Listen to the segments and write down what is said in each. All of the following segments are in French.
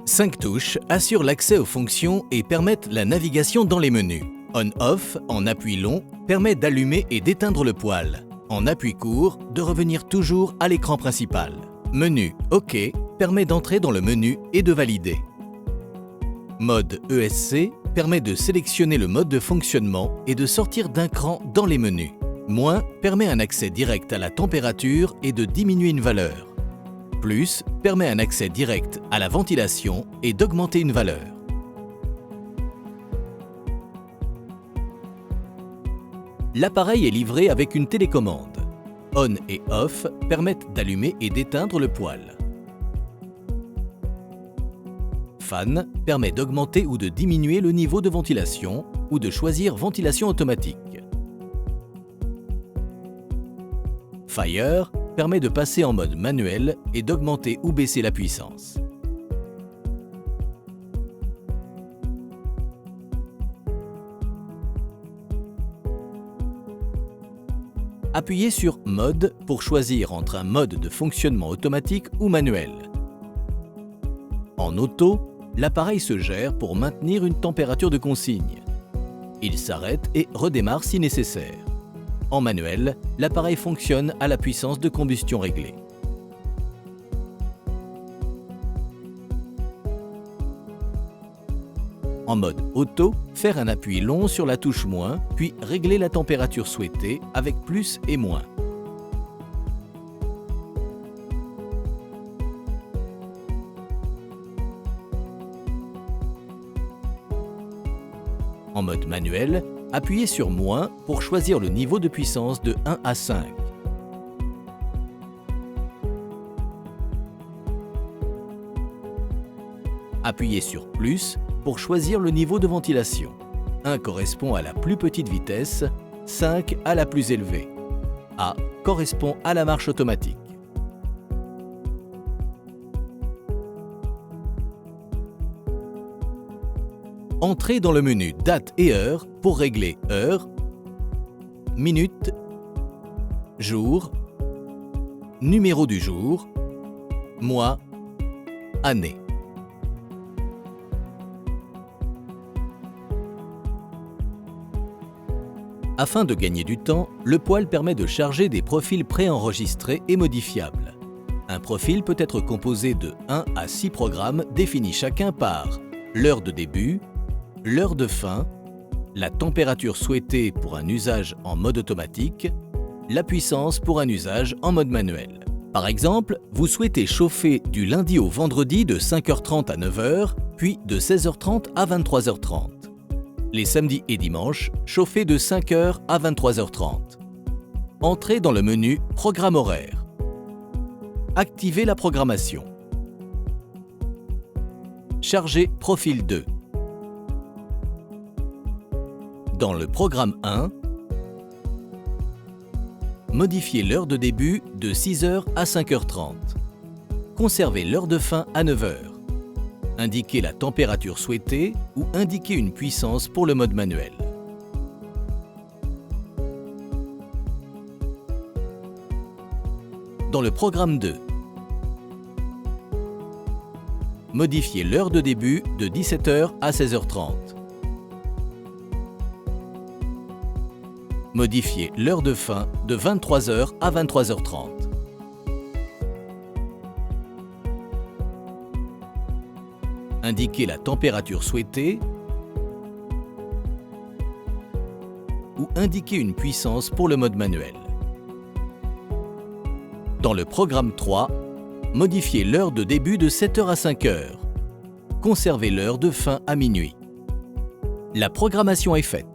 5 touches assurent l'accès aux fonctions et permettent la navigation dans les menus. On-Off, en appui long, permet d'allumer et d'éteindre le poêle. En appui court, de revenir toujours à l'écran principal. Menu OK permet d'entrer dans le menu et de valider. Mode ESC permet de sélectionner le mode de fonctionnement et de sortir d'un cran dans les menus. Moins permet un accès direct à la température et de diminuer une valeur. Plus permet un accès direct à la ventilation et d'augmenter une valeur. L'appareil est livré avec une télécommande. On et Off permettent d'allumer et d'éteindre le poêle. Fan permet d'augmenter ou de diminuer le niveau de ventilation ou de choisir ventilation automatique. Fire permet de passer en mode manuel et d'augmenter ou baisser la puissance. Appuyez sur Mode pour choisir entre un mode de fonctionnement automatique ou manuel. En auto, l'appareil se gère pour maintenir une température de consigne. Il s'arrête et redémarre si nécessaire. En manuel, l'appareil fonctionne à la puissance de combustion réglée. En mode auto, faire un appui long sur la touche moins, puis régler la température souhaitée avec plus et moins. En mode manuel, appuyez sur moins pour choisir le niveau de puissance de 1 à 5. Appuyez sur plus pour choisir le niveau de ventilation. 1 correspond à la plus petite vitesse, 5 à la plus élevée. A correspond à la marche automatique. Entrez dans le menu Date et heure pour régler heure, minute, jour, numéro du jour, mois, année. Afin de gagner du temps, le poêle permet de charger des profils préenregistrés et modifiables. Un profil peut être composé de 1 à 6 programmes définis chacun par l'heure de début, l'heure de fin, la température souhaitée pour un usage en mode automatique, la puissance pour un usage en mode manuel. Par exemple, vous souhaitez chauffer du lundi au vendredi de 5h30 à 9h, puis de 16h30 à 23h30. Les samedis et dimanches, chauffer de 5h à 23h30. Entrez dans le menu Programme horaire. Activez la programmation. Chargez Profil 2. Dans le programme 1, modifiez l'heure de début de 6h à 5h30. Conservez l'heure de fin à 9h. Indiquez la température souhaitée ou indiquez une puissance pour le mode manuel. Dans le programme 2, modifiez l'heure de début de 17h à 16h30. Modifiez l'heure de fin de 23h à 23h30. Indiquez la température souhaitée ou indiquez une puissance pour le mode manuel. Dans le programme 3, modifiez l'heure de début de 7h à 5h. Conservez l'heure de fin à minuit. La programmation est faite.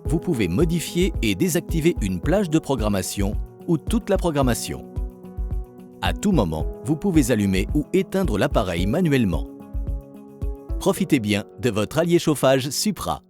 Vous pouvez modifier et désactiver une plage de programmation ou toute la programmation. À tout moment, vous pouvez allumer ou éteindre l'appareil manuellement. Profitez bien de votre allié chauffage Supra.